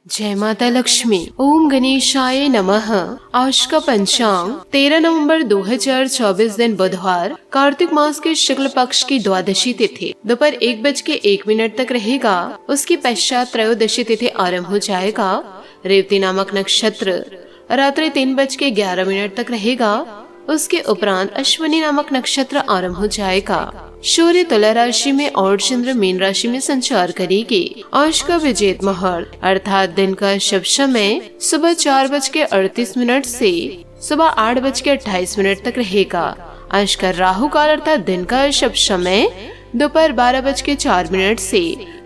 जय माता लक्ष्मी। ओम गणेशाय नमः। आज का पंचांग 13 नवंबर 2024 दिन बुधवार, कार्तिक मास के शुक्ल पक्ष की द्वादशी तिथि दोपहर 1:01 तक रहेगा। उसके पश्चात त्रयोदशी तिथि आरंभ हो जाएगा। रेवती नामक नक्षत्र रात्रि 3:11 तक रहेगा। उसके उपरांत अश्विनी नामक नक्षत्र आरंभ हो जाएगा। सूर्य तुला राशि में और चंद्र मीन राशि में संचार करेगी। आज का विजेत मुहूर्त अर्थात दिन का शुभ समय सुबह 4:38 से सुबह 8:28 तक रहेगा। आज का राहु काल अर्थात दिन का शुभ समय दोपहर 12:04 से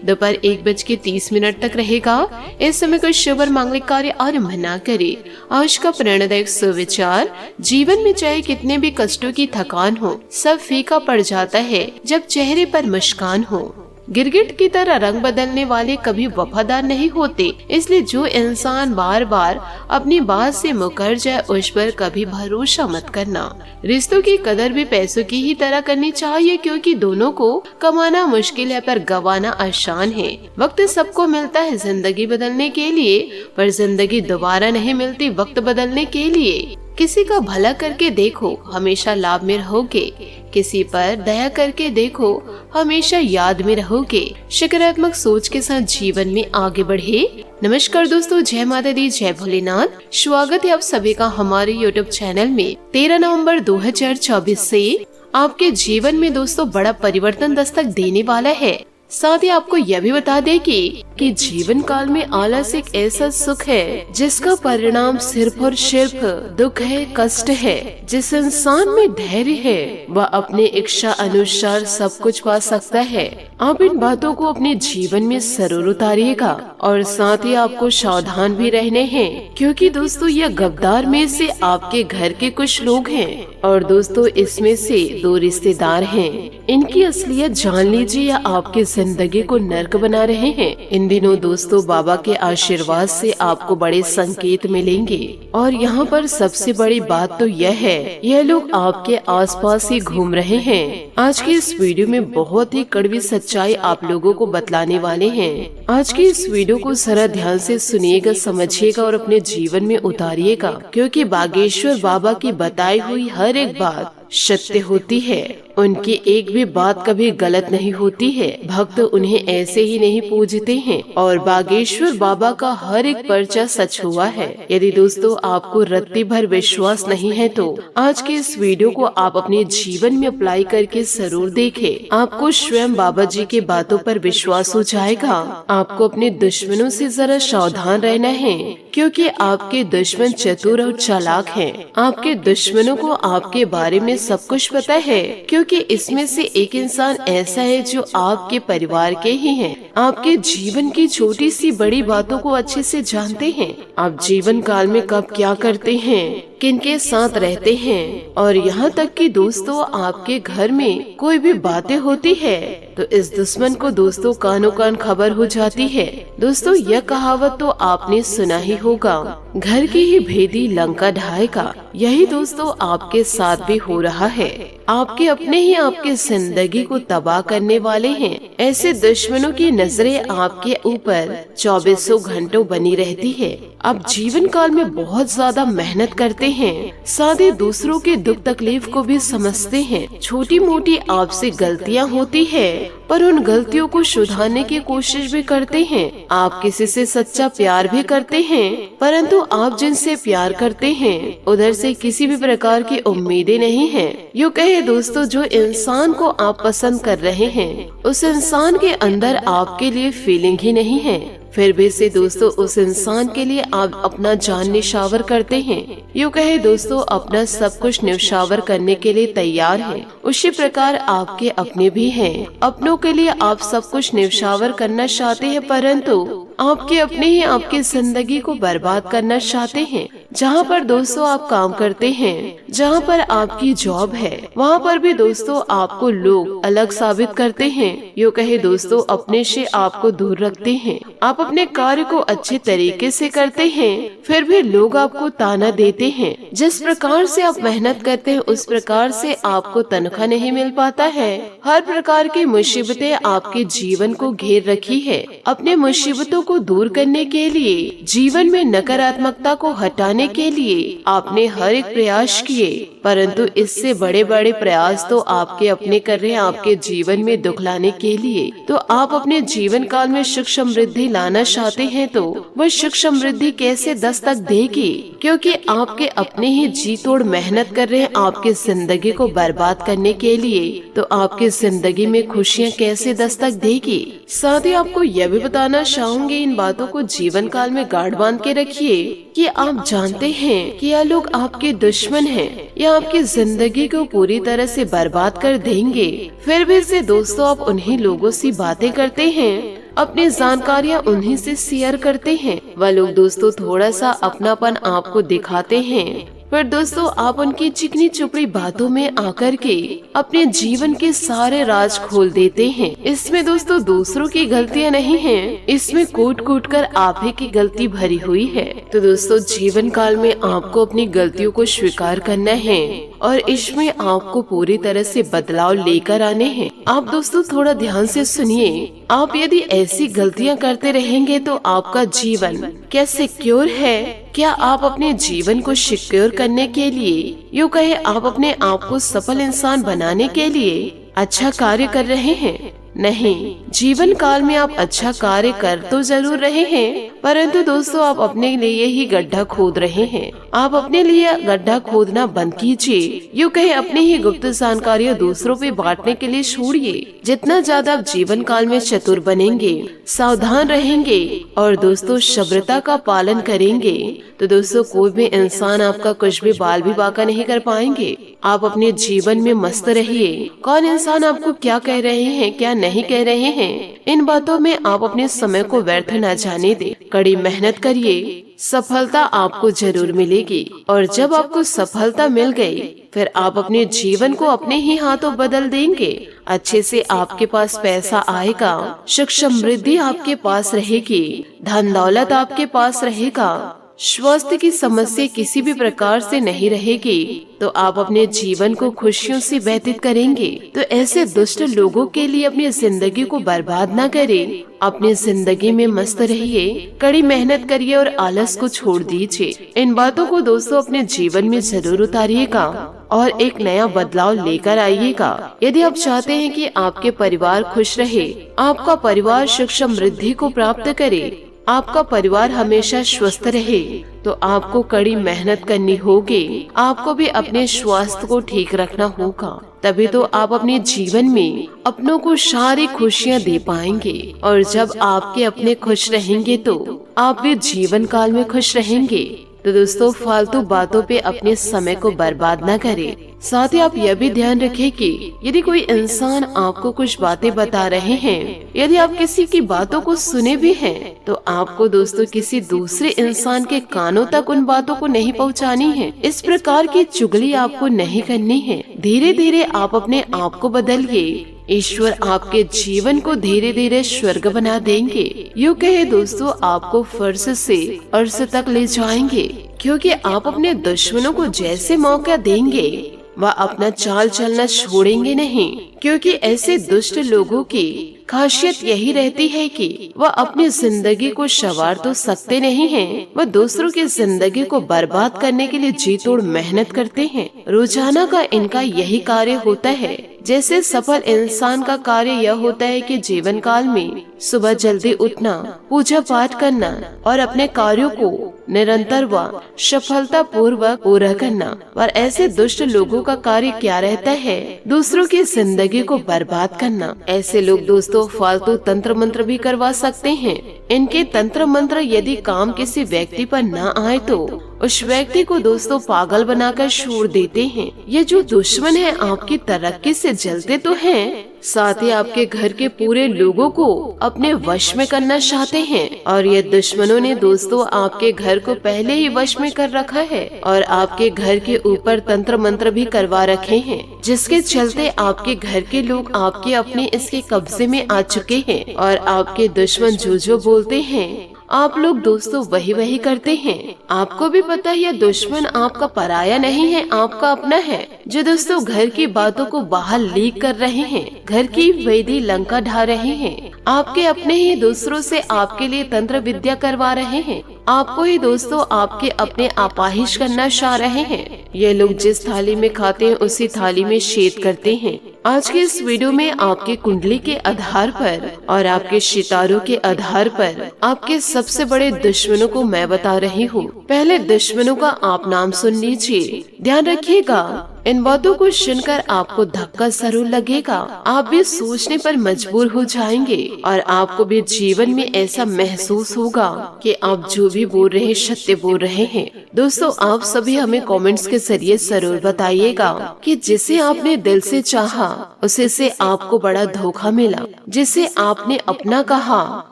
दोपहर 1:30 तक रहेगा। इस समय कोई शुभ और मांगलिक कार्य आरंभ न करे। आज का प्रेरणादायक सुविचार, जीवन में चाहे कितने भी कष्टों की थकान हो, सब फीका पड़ जाता है जब चेहरे पर मुस्कान हो। गिरगिट की तरह रंग बदलने वाले कभी वफादार नहीं होते, इसलिए जो इंसान बार बार अपनी बात से मुकर जाए उस पर कभी भरोसा मत करना। रिश्तों की कदर भी पैसों की ही तरह करनी चाहिए, क्योंकि दोनों को कमाना मुश्किल है पर गवाना आसान है। वक्त सबको मिलता है जिंदगी बदलने के लिए, पर जिंदगी दोबारा नहीं मिलती वक्त बदलने के लिए। किसी का भला करके देखो, हमेशा लाभ में रहोगे। किसी पर दया करके देखो, हमेशा याद में रहोगे। सकारात्मक सोच के साथ जीवन में आगे बढ़े। नमस्कार दोस्तों, जय माता दी, जय भोलेनाथ। स्वागत है आप सभी का हमारे YouTube चैनल में। 13 नवंबर 2024 से आपके जीवन में दोस्तों बड़ा परिवर्तन दस्तक देने वाला है। साथ ही आपको यह भी बता दें कि जीवन काल में आलस एक ऐसा सुख है जिसका परिणाम सिर्फ और सिर्फ दुख है, कष्ट है। जिस इंसान में धैर्य है वह अपने इच्छा अनुसार सब कुछ पा सकता है। आप इन बातों को अपने जीवन में जरूर उतारिएगा और साथ ही आपको सावधान भी रहने हैं, क्योंकि दोस्तों यह गद्दार में से आपके घर के कुछ लोग हैं और दोस्तों इसमें से 2 रिश्तेदार हैं। इनकी असलियत जान लीजिए या आपके जिंदगी को नर्क बना रहे हैं। इन दिनों दोस्तों बाबा के आशीर्वाद से आपको बड़े संकेत मिलेंगे और यहाँ पर सबसे बड़ी बात तो यह है, यह लोग आपके आसपास ही घूम रहे हैं। आज की इस वीडियो में बहुत ही कड़वी सच्चाई आप लोगों को बतलाने वाले हैं। आज की इस वीडियो को जरा ध्यान से सुनिएगा, समझिएगा और अपने जीवन में उतारिएगा, क्योंकि बागेश्वर बाबा की बताई हुई हर एक बात सत्य होती है। उनकी एक भी बात कभी गलत नहीं होती है। भक्त उन्हें ऐसे ही नहीं पूजते हैं और बागेश्वर बाबा का हर एक पर्चा सच हुआ है। यदि दोस्तों आपको रत्ती भर विश्वास नहीं है तो आज के इस वीडियो को आप अपने जीवन में अप्लाई करके जरूर देखें। आपको स्वयं बाबा जी के बातों पर विश्वास हो जाएगा। आपको अपने दुश्मनों से जरा सावधान रहना है, क्योंकि आपके दुश्मन चतुर और चालाक हैं। आपके दुश्मनों को आपके बारे में सब कुछ पता है, क्योंकि इसमें से एक इंसान ऐसा है जो आपके परिवार के ही हैं। आपके जीवन की छोटी सी बड़ी बातों को अच्छे से जानते हैं। आप जीवन काल में कब क्या करते हैं, किनके साथ रहते हैं, और यहाँ तक कि दोस्तों आपके घर में कोई भी बातें होती है तो इस दुश्मन को दोस्तों कानों कान खबर हो जाती है। दोस्तों यह कहावत तो आपने सुना ही होगा, घर की ही भेदी लंका ढाएगा। यही दोस्तों आपके साथ भी हो रहा है। आपके अपने ही आपके जिंदगी को तबाह करने वाले हैं। ऐसे दुश्मनों की नजरें आपके ऊपर 24 घंटों बनी रहती है। आप जीवन काल में बहुत ज्यादा मेहनत करते हैं, साथ ही दूसरों के दुख तकलीफ को भी समझते हैं। छोटी मोटी आपसे गलतियां होती है, पर उन गलतियों को सुधारने की कोशिश भी करते हैं। आप किसी से सच्चा प्यार भी करते हैं, परंतु आप जिनसे प्यार करते हैं उधर से किसी भी प्रकार की उम्मीदें नहीं हैं। यूँ कहे दोस्तों, जो इंसान को आप पसंद कर रहे हैं उस इंसान के अंदर आपके लिए फीलिंग ही नहीं है, फिर भी से दोस्तों उस इंसान के लिए आप अपना जान निछावर करते हैं। यूँ कहे दोस्तों, अपना सब कुछ निछावर करने के लिए तैयार हैं। उसी प्रकार आपके अपने भी हैं। अपनों के लिए आप सब कुछ निछावर करना चाहते हैं, परंतु आपके अपने ही आपकी जिंदगी को बर्बाद करना चाहते हैं। जहाँ पर दोस्तों आप काम करते हैं, जहाँ पर आपकी जॉब है, वहाँ पर भी दोस्तों आपको लोग अलग साबित करते हैं। यूँ कहे दोस्तों अपने से आपको दूर रखते हैं। आप अपने कार्य को अच्छे तरीके से करते हैं, फिर भी लोग आपको ताना देते हैं। जिस प्रकार से आप मेहनत करते हैं उस प्रकार से आपको तनख्वाह नहीं मिल पाता है। हर प्रकार की मुसीबतें आपके जीवन को घेर रखी है। अपने मुसीबतों को दूर करने के लिए, जीवन में नकारात्मकता को हटाने के लिए आपने हर एक प्रयास किए, परंतु इससे बड़े बड़े प्रयास तो आपके अपने कर रहे हैं आपके जीवन में दुख लाने के लिए। तो आप अपने जीवन काल में सुख समृद्धि लाना चाहते हैं तो वह सुख समृद्धि कैसे दस्तक देगी, क्योंकि आपके अपने ही जी तोड़ मेहनत कर रहे हैं आपके जिंदगी को बर्बाद करने के लिए। तो आपकी जिंदगी में खुशियाँ कैसे दस्तक देगी। साथ ही आपको यह भी बताना चाहूंगी, इन बातों को जीवन काल में गांठ बांध के रखिए कि आप जानते हैं कि यह लोग आपके दुश्मन हैं, या आपकी जिंदगी को पूरी तरह से बर्बाद कर देंगे। फिर भी से दोस्तों आप उन्हीं लोगों से बातें करते हैं, अपनी जानकारियाँ उन्हीं से शेयर करते हैं। वह लोग दोस्तों थोड़ा सा अपनापन आपको दिखाते हैं, पर दोस्तों आप उनकी चिकनी चुपड़ी बातों में आकर के अपने जीवन के सारे राज खोल देते हैं। इसमें दोस्तों दूसरों की गलतियां नहीं हैं, इसमें कूट कूट कर आप ही की गलती भरी हुई है। तो दोस्तों जीवन काल में आपको अपनी गलतियों को स्वीकार करना है और इसमें आपको पूरी तरह से बदलाव लेकर आने हैं। आप दोस्तों थोड़ा ध्यान से सुनिए। आप यदि ऐसी गलतियां करते रहेंगे तो आपका जीवन क्या सिक्योर है? क्या आप अपने जीवन को सिक्योर करने के लिए, यूँ कहे आप अपने आप को सफल इंसान बनाने के लिए अच्छा कार्य कर रहे हैं? नहीं, जीवन काल में आप अच्छा कार्य कर तो जरूर रहे हैं, परंतु दोस्तों आप अपने लिए ही गड्ढा खोद रहे हैं। आप अपने लिए गड्ढा खोदना बंद कीजिए। यूँ कहे अपनी ही गुप्त जानकारियाँ दूसरों पे बांटने के लिए छोड़िए। जितना ज्यादा आप जीवन काल में चतुर बनेंगे, सावधान रहेंगे और दोस्तों सभ्रता का पालन करेंगे, तो दोस्तों कोई भी इंसान आपका कुछ भी बाल भी बाका नहीं कर पाएंगे। आप अपने जीवन में मस्त रहिए। कौन इंसान आपको क्या कह रहे हैं, क्या नहीं कह रहे हैं, इन बातों में आप अपने समय को व्यर्थ न जाने दे। कड़ी मेहनत करिए, सफलता आपको जरूर मिलेगी। और जब आपको सफलता मिल गई, फिर आप अपने जीवन को अपने ही हाथों बदल देंगे। अच्छे से आपके पास पैसा आएगा, सुख समृद्धि आपके पास रहेगी, धन दौलत आपके पास रहेगा, स्वास्थ्य की समस्या किसी भी प्रकार से नहीं रहेगी। तो आप अपने जीवन को खुशियों से व्यतीत करेंगे। तो ऐसे दुष्ट लोगों के लिए अपनी जिंदगी को बर्बाद न करें। अपनी जिंदगी में मस्त रहिए, कड़ी मेहनत करिए और आलस को छोड़ दीजिए। इन बातों को दोस्तों अपने जीवन में जरूर उतारिएगा और एक नया बदलाव लेकर आइएगा। यदि आप चाहते हैं कि आपके परिवार खुश रहे, आपका परिवार सुख समृद्धि को प्राप्त करे, आपका परिवार हमेशा स्वस्थ रहे, तो आपको कड़ी मेहनत करनी होगी। आपको भी अपने स्वास्थ्य को ठीक रखना होगा, तभी तो आप अपने जीवन में अपनों को सारी खुशियाँ दे पाएंगे। और जब आपके अपने खुश रहेंगे तो आप भी जीवन काल में खुश रहेंगे। तो दोस्तों फालतू बातों पे अपने समय को बर्बाद न करें। साथ ही आप यह भी ध्यान रखें कि यदि कोई इंसान आपको कुछ बातें बता रहे हैं, यदि आप किसी की बातों को सुने भी हैं, तो आपको दोस्तों किसी दूसरे इंसान के कानों तक उन बातों को नहीं पहुंचानी है। इस प्रकार की चुगली आपको नहीं करनी है। धीरे धीरे आप अपने आप को बदलिए। ईश्वर आपके जीवन को धीरे धीरे स्वर्ग बना देंगे। यूँ कहे दोस्तों आपको फर्श से अर्श तक ले जाएंगे, क्योंकि आप अपने दुश्मनों को जैसे मौका देंगे वह अपना चाल चलना छोड़ेंगे नहीं। क्योंकि ऐसे दुष्ट लोगों की खासियत यही रहती है कि वह अपनी जिंदगी को संवार तो सकते नहीं हैं, वह दूसरों की जिंदगी को बर्बाद करने के लिए जी तोड़ मेहनत करते हैं। रोजाना का इनका यही कार्य होता है। जैसे सफल इंसान का कार्य यह होता है कि जीवन काल में सुबह जल्दी उठना, पूजा पाठ करना और अपने कार्यों को निरंतर व सफलता पूर्वक पूरा करना। और ऐसे दुष्ट लोगों का कार्य क्या रहता है? दूसरों की जिंदगी को बर्बाद करना। ऐसे लोग दोस्तों फालतू तंत्र मंत्र भी करवा सकते हैं। इनके तंत्र मंत्र यदि काम किसी व्यक्ति पर न आए तो उस व्यक्ति को दोस्तों पागल बनाकर छोड़ देते हैं। ये जो दुश्मन है आपकी तरक्की से जलते तो हैं, साथ ही आपके घर के पूरे लोगों को अपने वश में करना चाहते हैं। और ये दुश्मनों ने दोस्तों आपके घर को पहले ही वश में कर रखा है और आपके घर के ऊपर तंत्र मंत्र भी करवा रखे हैं, जिसके चलते आपके घर के लोग आपके अपने इसके कब्जे में आ चुके हैं। और आपके दुश्मन जो बोलते हैं आप लोग दोस्तों वही करते हैं। आपको भी पता है यह दुश्मन आपका पराया नहीं है, आपका अपना है, जो दोस्तों घर की बातों को बाहर लीक कर रहे हैं, घर की वैदी लंका ढा रहे हैं। आपके अपने ही दूसरों से आपके लिए तंत्र विद्या करवा रहे हैं, आपको ही दोस्तों आपके अपने आपाहिश करना चाह रहे हैं। ये लोग जिस थाली में खाते हैं उसी थाली में छेद करते हैं। आज के इस वीडियो में आपकी कुंडली के आधार पर और आपके सितारों के आधार पर आपके सबसे बड़े दुश्मनों को मैं बता रही हूँ। पहले दुश्मनों का आप नाम सुन लीजिए, ध्यान रखिएगा। इन बातों को सुनकर आपको धक्का जरूर लगेगा, आप भी सोचने पर मजबूर हो जाएंगे और आपको भी जीवन में ऐसा महसूस होगा कि आप जो भी बोल रहे हैं सत्य बोल रहे हैं। दोस्तों आप सभी हमें कमेंट्स के जरिए जरूर बताइएगा कि जिसे आपने दिल से चाहा उसे से आपको बड़ा धोखा मिला, जिसे आपने अपना कहा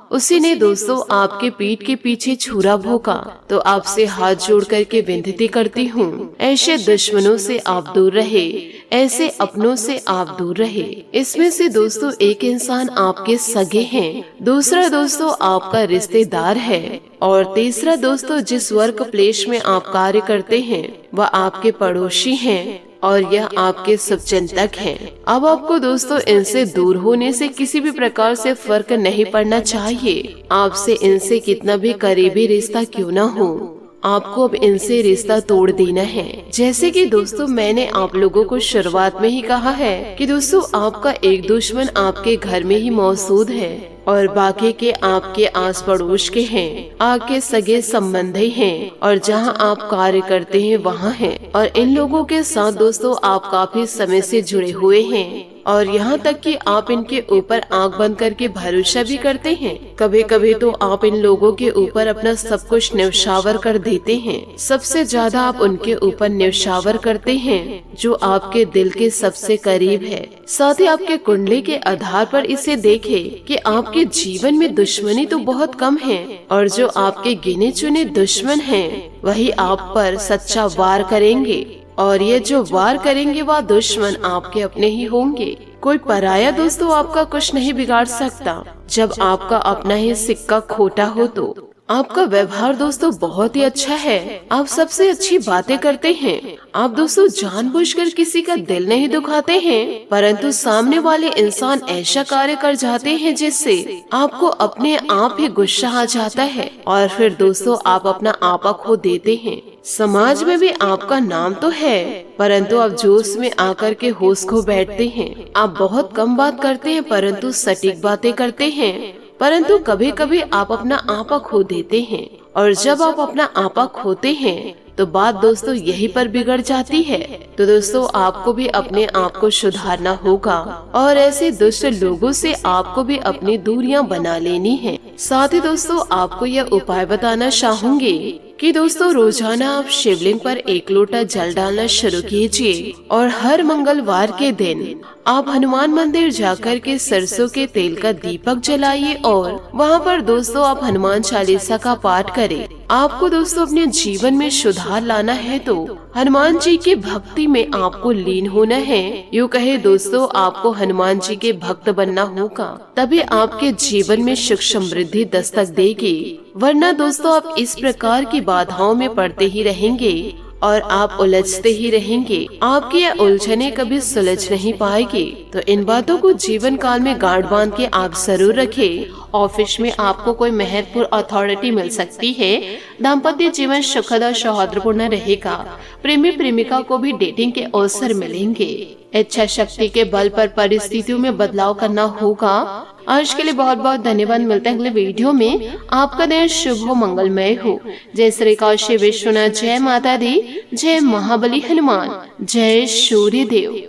उसी ने दोस्तों आपके पीठ के पीछे छुरा भोंका। तो आपसे हाथ जोड़ करके विनती करती हूँ, ऐसे दुश्मनों से आप दूर रहे, ऐसे अपनों से आप दूर रहे। इसमें से दोस्तों एक इंसान आपके सगे हैं, दूसरा दोस्तों आपका रिश्तेदार है और तीसरा दोस्तों जिस वर्क प्लेस में आप कार्य करते हैं वह आपके पड़ोसी हैं और यह आपके शुभचिंतक हैं। अब आपको दोस्तों इनसे दूर होने से किसी भी प्रकार से फर्क नहीं पड़ना चाहिए। आपसे इनसे कितना भी करीबी रिश्ता क्यों न हो, आपको अब इनसे रिश्ता तोड़ देना है। जैसे कि दोस्तों मैंने आप लोगों को शुरुआत में ही कहा है कि दोस्तों आपका एक दुश्मन आपके घर में ही मौजूद है और बाकी के आपके आस पड़ोस के हैं, आपके सगे संबंधी हैं और जहां आप कार्य करते हैं वहां हैं। और इन लोगों के साथ दोस्तों आप काफी समय से जुड़े हुए हैं और यहाँ तक कि आप इनके ऊपर आंख बंद करके भरोसा भी करते हैं। कभी कभी तो आप इन लोगों के ऊपर अपना सब कुछ न्यौछावर कर देते हैं। सबसे ज्यादा आप उनके ऊपर न्यौछावर करते हैं जो आपके दिल के सबसे करीब है। साथ ही आपके कुंडली के आधार पर इसे देखे कि आपके जीवन में दुश्मनी तो बहुत कम है और जो आपके गिने चुने दुश्मन हैं वही आप पर सच्चा वार करेंगे और ये जो वार करेंगे वह दुश्मन आपके अपने ही होंगे। कोई पराया दोस्तों आपका कुछ नहीं बिगाड़ सकता। जब आपका अपना ही सिक्का खोटा हो तो आपका व्यवहार दोस्तों बहुत ही अच्छा है, आप सबसे अच्छी बातें करते हैं। आप दोस्तों जानबूझकर किसी का दिल नहीं दुखाते हैं, परंतु सामने वाले इंसान ऐसा कार्य कर जाते हैं जिससे आपको अपने आप ही गुस्सा आ जाता है और फिर दोस्तों आप अपना आपा खो देते हैं। समाज में भी आपका नाम तो है परंतु आप जोश में आकर के होश खो बैठते हैं। आप बहुत कम बात करते हैं परंतु सटीक बातें करते हैं, परंतु कभी कभी आप अपना आपा खो देते हैं और जब आप अपना आपा खोते हैं तो बात दोस्तों यहीं पर बिगड़ जाती है। तो दोस्तों आपको भी अपने आप को सुधारना होगा और ऐसे दुष्ट लोगों से आपको भी अपनी दूरियां बना लेनी है। साथ ही दोस्तों आपको यह उपाय बताना चाहूंगी कि दोस्तों रोजाना आप शिवलिंग पर 1 लोटा जल डालना शुरू कीजिए और हर मंगलवार के दिन आप हनुमान मंदिर जाकर के सरसों के तेल का दीपक जलाइए और वहां पर दोस्तों आप हनुमान चालीसा का पाठ करें। आपको दोस्तों अपने जीवन में सुधार लाना है तो हनुमान जी की भक्ति में आपको लीन होना है। यूँ कहे दोस्तों आपको हनुमान जी के भक्त बनना होगा, तभी आपके जीवन में सुख समृद्धि दस्तक देगी, वरना दोस्तों आप इस प्रकार की बाधाओं में पड़ते ही रहेंगे और आप उलझते ही रहेंगे। आपकी यह उलझने कभी सुलझ नहीं पाएगी। तो इन बातों को जीवन काल में गांठ बांध के आप जरूर रखें। ऑफिस में आपको कोई महत्वपूर्ण अथॉरिटी मिल सकती है। दाम्पत्य जीवन सुखद और सौहार्दपूर्ण रहेगा। प्रेमी प्रेमिका को भी डेटिंग के अवसर मिलेंगे। इच्छा शक्ति के बल पर परिस्थितियों में बदलाव करना होगा। आज के लिए बहुत बहुत धन्यवाद। मिलते हैं अगले वीडियो में। आपका दिन शुभ हो, मंगलमय हो। जय श्री काशी विश्वनाथ, जय माता दी, जय महाबली हनुमान, जय सूर्य देव।